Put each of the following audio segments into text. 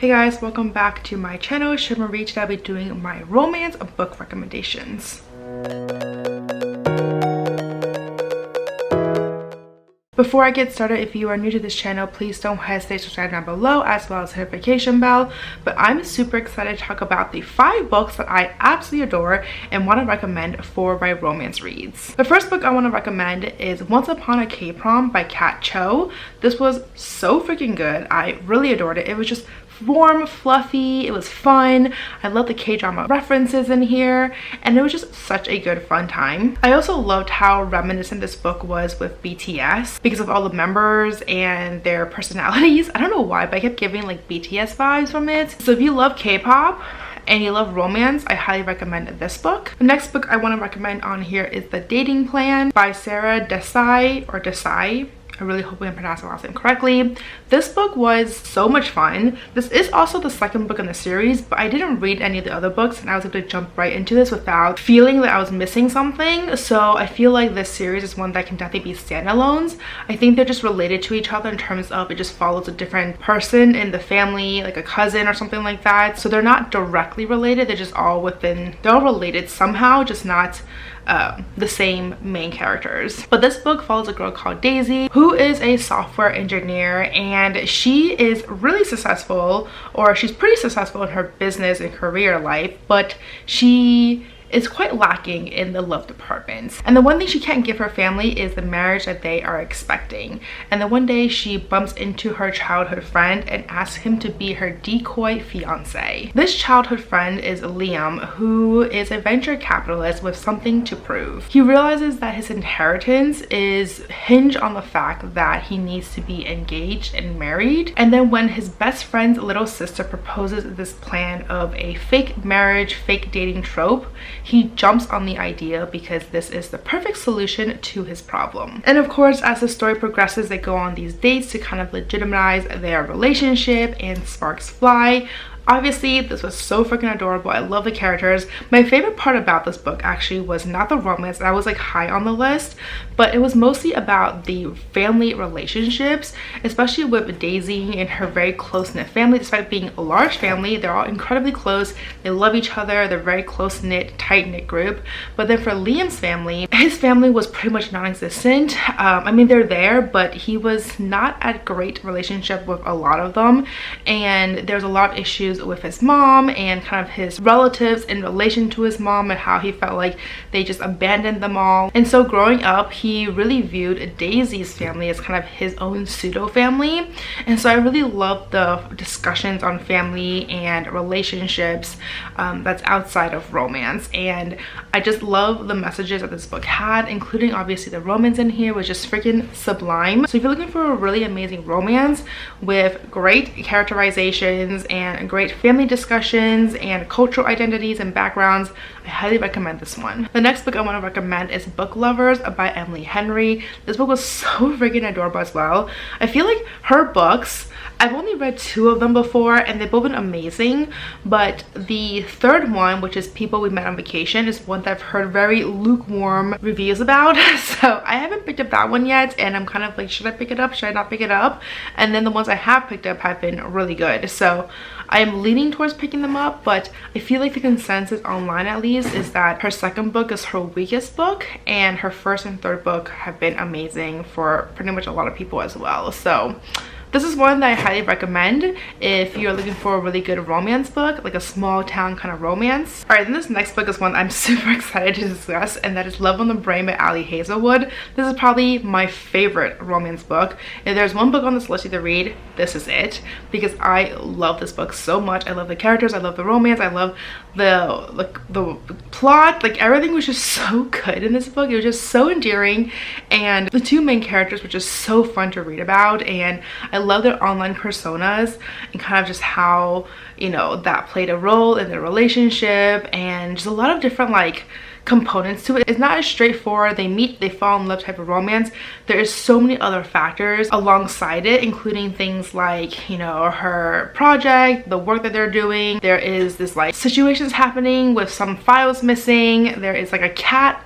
Hey guys, welcome back to my channel, Marie. Today I'll be doing my romance book recommendations. Before I get started, if you are new to this channel, please don't hesitate to subscribe down below as well as the notification bell. But I'm super excited to talk about the 5 books that I absolutely adore and want to recommend for my romance reads. The first book I want to recommend is Once Upon a K-Prom by Kat Cho. This was so freaking good. I really adored it. It was just warm, fluffy, it was fun. I love the K-drama references in here, and it was just such a good fun time. I also loved how reminiscent this book was with BTS because of all the members and their personalities. I don't know why, but I kept getting like BTS vibes from it. So if you love K-pop and you love romance, I highly recommend this book. The next book I want to recommend on here is The Dating Plan by Sarah Desai, or Desai. I really hope I pronounced the last name correctly. This book was so much fun. This is also the second book in the series, but I didn't read any of the other books and I was able to jump right into this without feeling that I was missing something. So I feel like this series is one that can definitely be standalones. I think they're just related to each other in terms of it just follows a different person in the family, like a cousin or something like that. So they're not directly related, they're just all within, they're all related somehow, just not the same main characters. But this book follows a girl called Daisy who is a software engineer, and she is really successful, or she's pretty successful in her business and career life, but she is quite lacking in the love department. And the one thing she can't give her family is the marriage that they are expecting. And then one day she bumps into her childhood friend and asks him to be her decoy fiance. This childhood friend is Liam, who is a venture capitalist with something to prove. He realizes that his inheritance is hinged on the fact that he needs to be engaged and married. And then when his best friend's little sister proposes this plan of a fake marriage, fake dating trope, he jumps on the idea because this is the perfect solution to his problem. And of course, as the story progresses, they go on these dates to kind of legitimize their relationship and sparks fly. Obviously, this was so freaking adorable. I love the characters. My favorite part about this book actually was not the romance. That was like high on the list, but it was mostly about the family relationships, especially with Daisy and her very close-knit family. Despite being a large family, they're all incredibly close. They love each other. They're very close-knit, tight-knit group. But then for Liam's family, his family was pretty much non-existent. I mean, they're there, but he was not at great relationship with a lot of them, and there's a lot of issues with his mom and kind of his relatives in relation to his mom, and how he felt like they just abandoned them all. And so growing up, he really viewed Daisy's family as kind of his own pseudo family. And so I really love the discussions on family and relationships that's outside of romance, and I just love the messages that this book had, including obviously the romance in here was just freaking sublime. So if you're looking for a really amazing romance with great characterizations and great family discussions and cultural identities and backgrounds, I highly recommend this one. The next book I want to recommend is Book Lovers by Emily Henry. This book was so freaking adorable as well. I feel like her books, I've only read 2 of them before and they've both been amazing, but the third one, which is People We Met on Vacation, is one that I've heard very lukewarm reviews about. So I haven't picked up that one yet, and I'm kind of like, should I pick it up? Should I not pick it up? And then the ones I have picked up have been really good. So I'm leaning towards picking them up, but I feel like the consensus online at least is that her second book is her weakest book, and her first and third book have been amazing for pretty much a lot of people as well. So this is one that I highly recommend if you're looking for a really good romance book, like a small town kind of romance. All right, then this next book is one I'm super excited to discuss, and that is Love on the Brain by Ali Hazelwood. This is probably my favorite romance book. If there's one book on this list to read, this is it, because I love this book so much. I love the characters, I love the romance, I love the plot. Like, everything was just so good in this book. It was just so endearing, and the 2 main characters were just so fun to read about, and I love their online personas and kind of just how, you know, that played a role in their relationship, and just a lot of different like components to it. It's not as straightforward, they meet, they fall in love type of romance. There is so many other factors alongside it, including things like, you know, her project, the work that they're doing. There is this like situations happening with some files missing. There is like a cat,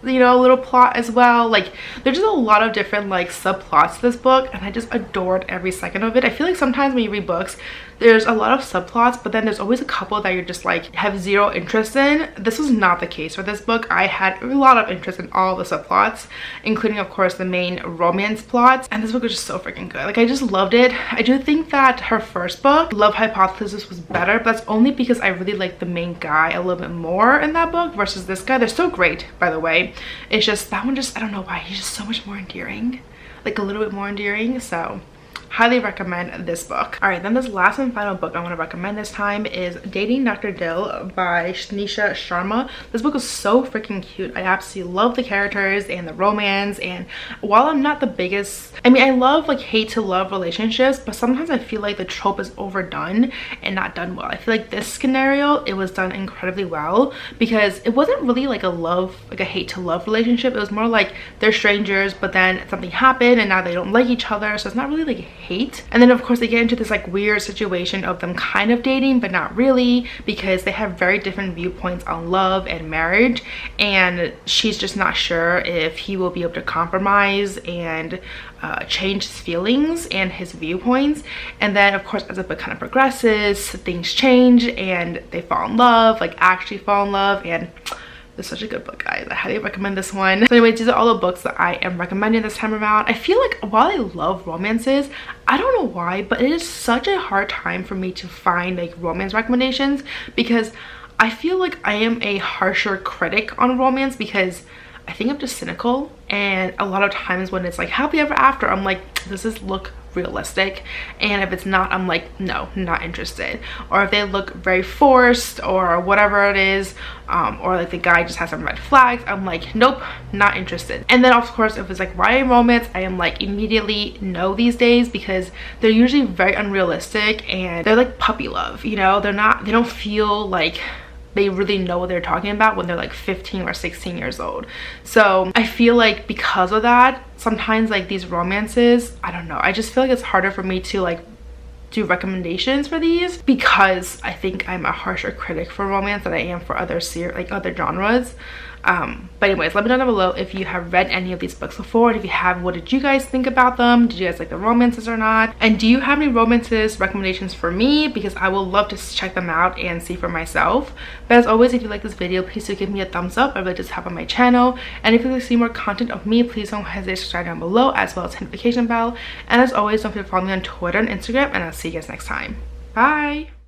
you know, little plot as well. Like, there's just a lot of different like subplots to this book, and I just adored every second of it. I feel like sometimes when you read books, there's a lot of subplots, but then there's always a couple that you're just like have zero interest in. This was not the case for this book. I had a lot of interest in all the subplots, including of course the main romance plots, and this book was just so freaking good. Like I just loved it. I do think that her first book, Love Hypothesis, was better, but that's only because I really like the main guy a little bit more in that book versus this guy. They're so great, by the way. It's just that one, just I don't know why, he's just so much more endearing, like a little bit more endearing. So highly recommend this book. All right, then this last and final book I want to recommend this time is Dating Dr. Dill by Nisha Sharma. This book is so freaking cute. I absolutely love the characters and the romance, and while I'm not the biggest, I mean, I love like hate to love relationships, but sometimes I feel like the trope is overdone and not done well. I feel like this scenario, it was done incredibly well because it wasn't really like a love, like a hate to love relationship. It was more like they're strangers, but then something happened and now they don't like each other, so it's not really like hate. And then of course they get into this like weird situation of them kind of dating but not really, because they have very different viewpoints on love and marriage, and she's just not sure if he will be able to compromise and change his feelings and his viewpoints. And then of course as the book kind of progresses, things change and they fall in love, like actually fall in love, and it's such a good book, guys. I highly recommend this one. So anyways, these are all the books that I am recommending this time around. I feel like while I love romances, I don't know why, but it is such a hard time for me to find like romance recommendations, because I feel like I am a harsher critic on romance because I think I'm just cynical, and a lot of times when it's like happily ever after, I'm like, does this look realistic? And if it's not, I'm like, no, not interested. Or if they look very forced or whatever it is, or like the guy just has some red flags, I'm like, nope, not interested. And then of course if it's like YA romance, I am like immediately no these days, because they're usually very unrealistic and they're like puppy love, you know. They don't feel like they really know what they're talking about when they're like 15 or 16 years old. So I feel like because of that, sometimes like these romances, I don't know, I just feel like it's harder for me to like do recommendations for these, because I think I'm a harsher critic for romance than I am for other other genres. But anyways, let me know down below if you have read any of these books before, and if you have, what did you guys think about them? Did you guys like the romances or not? And do you have any romances recommendations for me? Because I will love to check them out and see for myself. But as always, if you like this video, please do give me a thumbs up. I really just have on my channel. And if you'd like to see more content of me, please don't hesitate to subscribe down below, as well as hit the notification bell. And as always, don't forget to follow me on Twitter and Instagram, and I'll see you guys next time. Bye!